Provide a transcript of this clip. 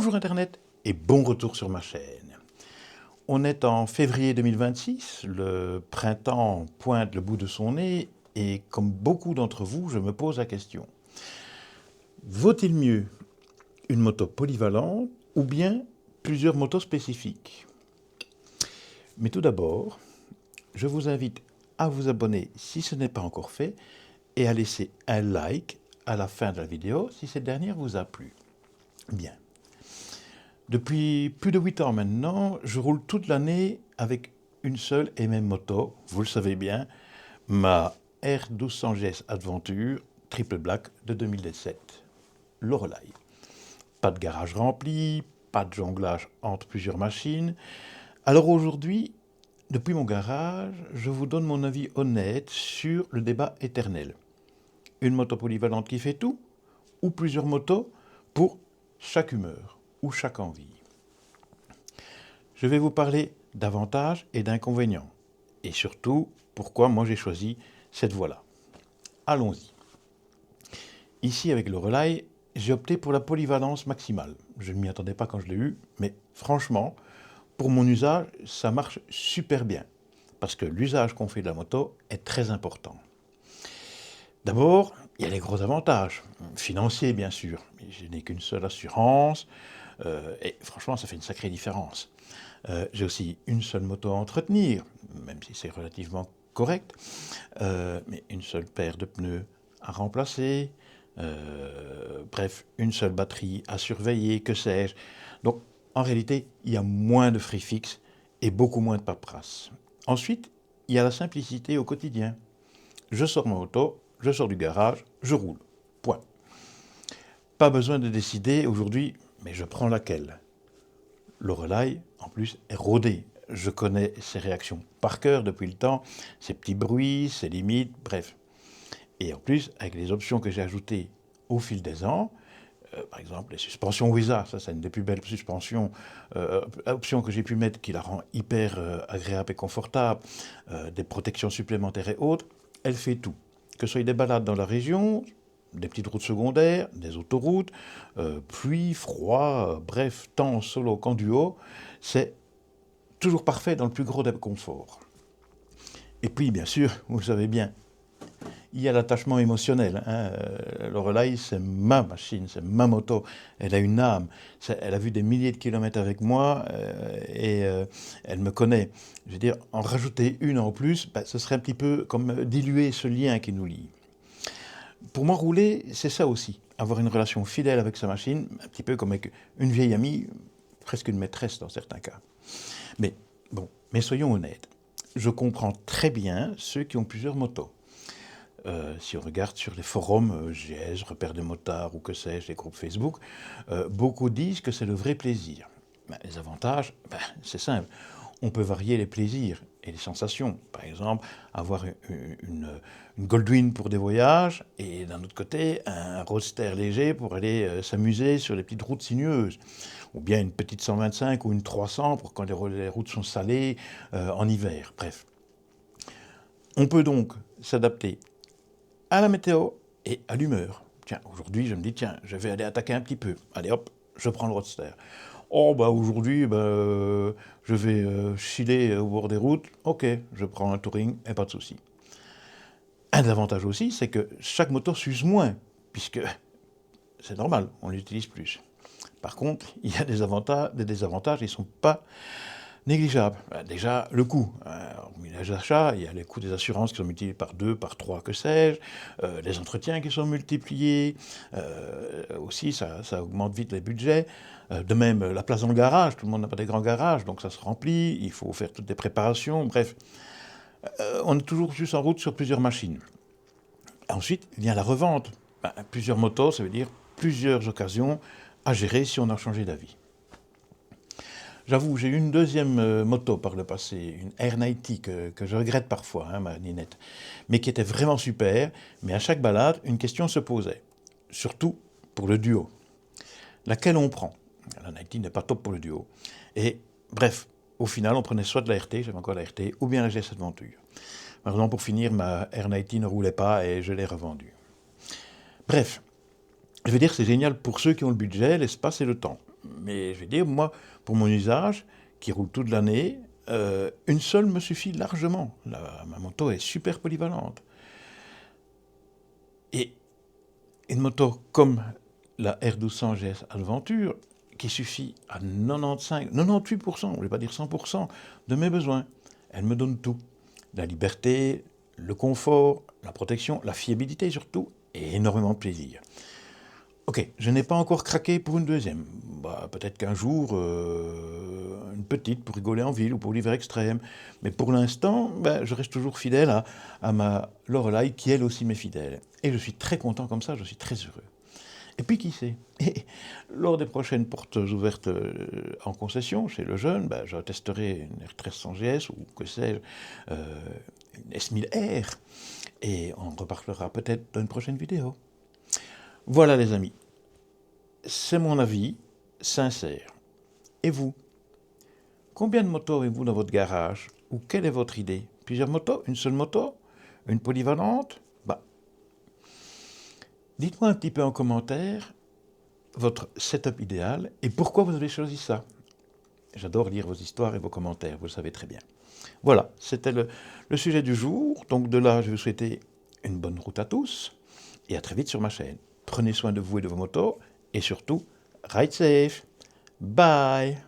Bonjour Internet et bon retour sur ma chaîne. On est en février 2026, le printemps pointe le bout de son nez et comme beaucoup d'entre vous, je me pose la question. Vaut-il mieux une moto polyvalente ou bien plusieurs motos spécifiques? Mais tout d'abord, je vous invite à vous abonner si ce n'est pas encore fait et à laisser un like à la fin de la vidéo si cette dernière vous a plu. Bien. Depuis plus de 8 ans maintenant, je roule toute l'année avec une seule et même moto, vous le savez bien, ma R1200 GS Adventure Triple Black de 2017, Lorelei. Pas de garage rempli, pas de jonglage entre plusieurs machines. Alors aujourd'hui, depuis mon garage, je vous donne mon avis honnête sur le débat éternel. Une moto polyvalente qui fait tout ou plusieurs motos pour chaque humeur ou chaque envie. Je vais vous parler d'avantages et d'inconvénients. Et surtout, pourquoi moi j'ai choisi cette voie-là. Allons-y. Ici, avec le Relay, j'ai opté pour la polyvalence maximale. Je ne m'y attendais pas quand je l'ai eu, mais franchement, pour mon usage, ça marche super bien. Parce que l'usage qu'on fait de la moto est très important. D'abord, il y a les gros avantages, financiers bien sûr. Je n'ai qu'une seule assurance, et franchement, ça fait une sacrée différence. J'ai aussi une seule moto à entretenir, même si c'est relativement correct, mais une seule paire de pneus à remplacer, bref, une seule batterie à surveiller, que sais-je. Donc, en réalité, il y a moins de frais fixes et beaucoup moins de paperasse. Ensuite, il y a la simplicité au quotidien. Je sors ma moto, je sors du garage, je roule. Point. Pas besoin de décider aujourd'hui, mais je prends laquelle. Lorelei, en plus, est rodée. Je connais ses réactions par cœur depuis le temps, ses petits bruits, ses limites, bref. Et en plus, avec les options que j'ai ajoutées au fil des ans, par exemple les suspensions WISA, ça c'est une des plus belles suspensions, options que j'ai pu mettre qui la rend hyper agréable et confortable, des protections supplémentaires et autres, elle fait tout. Que ce soit des balades dans la région, des petites routes secondaires, des autoroutes, pluie, froid, bref, tant en solo qu'en duo, c'est toujours parfait dans le plus gros des conforts. Et puis, bien sûr, vous le savez bien, il y a l'attachement émotionnel. Lorelei, c'est ma machine, c'est ma moto. Elle a une âme. Elle a vu des milliers de kilomètres avec moi et elle me connaît. Je veux dire, en rajouter une en plus, ce serait un petit peu comme diluer ce lien qui nous lie. Pour moi, rouler, c'est ça aussi. Avoir une relation fidèle avec sa machine, un petit peu comme avec une vieille amie, presque une maîtresse dans certains cas. Mais bon, mais soyons honnêtes. Je comprends très bien ceux qui ont plusieurs motos. Si on regarde sur les forums GS, Repères des motards ou que sais-je, les groupes Facebook, beaucoup disent que c'est le vrai plaisir. Les avantages, c'est simple. On peut varier les plaisirs et les sensations. Par exemple, avoir une Goldwing pour des voyages et d'un autre côté, un roadster léger pour aller s'amuser sur les petites routes sinueuses. Ou bien une petite 125 ou une 300 pour quand les routes sont salées en hiver. Bref. On peut donc s'adapter à la météo et à l'humeur. Tiens, aujourd'hui, je me dis, tiens, je vais aller attaquer un petit peu. Allez hop, je prends le roadster. Oh, aujourd'hui, je vais chiller au bord des routes. Ok, je prends un touring et pas de souci. Un des avantages aussi, c'est que chaque moto s'use moins, puisque c'est normal, on l'utilise plus. Par contre, il y a des désavantages, ils ne sont pas négligeable. Déjà, le coût. Au village d'achat, il y a les coûts des assurances qui sont multipliés par 2, par 3, que sais-je, les entretiens qui sont multipliés, aussi ça augmente vite les budgets. De même, la place dans le garage, tout le monde n'a pas des grands garages, donc ça se remplit, il faut faire toutes les préparations, bref. On est toujours juste en route sur plusieurs machines. Ensuite, il y a la revente. Plusieurs motos, ça veut dire plusieurs occasions à gérer si on a changé d'avis. J'avoue, j'ai eu une deuxième moto par le passé, une R90 que je regrette parfois, ma ninette, mais qui était vraiment super, mais à chaque balade, une question se posait, surtout pour le duo. Laquelle on prend? La 90 n'est pas top pour le duo. Et bref, au final, on prenait soit de la RT, j'avais encore la RT, ou bien la GS Adventure. Maintenant, pour finir, ma R90 ne roulait pas et je l'ai revendue. Bref, je veux dire, c'est génial pour ceux qui ont le budget, l'espace et le temps. Mais je vais dire, moi, pour mon usage, qui roule toute l'année, une seule me suffit largement. Ma moto est super polyvalente. Et une moto comme la R1200 GS Adventure, qui suffit à 95, 98%, je ne vais pas dire 100% de mes besoins. Elle me donne tout. La liberté, le confort, la protection, la fiabilité surtout, et énormément de plaisir. Ok, je n'ai pas encore craqué pour une deuxième. Peut-être qu'un jour, une petite pour rigoler en ville ou pour l'hiver extrême. Mais pour l'instant, je reste toujours fidèle à ma Lorelei, qui elle aussi m'est fidèle. Et je suis très content comme ça, je suis très heureux. Et puis qui sait, lors des prochaines portes ouvertes en concession chez le jeune, je testerai une R1300 GS ou que sais-je, une S1000R. Et on reparlera peut-être dans une prochaine vidéo. Voilà les amis, c'est mon avis sincère. Et vous? Combien de motos avez-vous dans votre garage? Ou quelle est votre idée? Plusieurs motos? Une seule moto? Une polyvalente? Dites-moi un petit peu en commentaire votre setup idéal et pourquoi vous avez choisi ça. J'adore lire vos histoires et vos commentaires, vous le savez très bien. Voilà, c'était le sujet du jour. Donc de là, je vais vous souhaiter une bonne route à tous et à très vite sur ma chaîne. Prenez soin de vous et de vos motos et surtout, ride safe. Bye.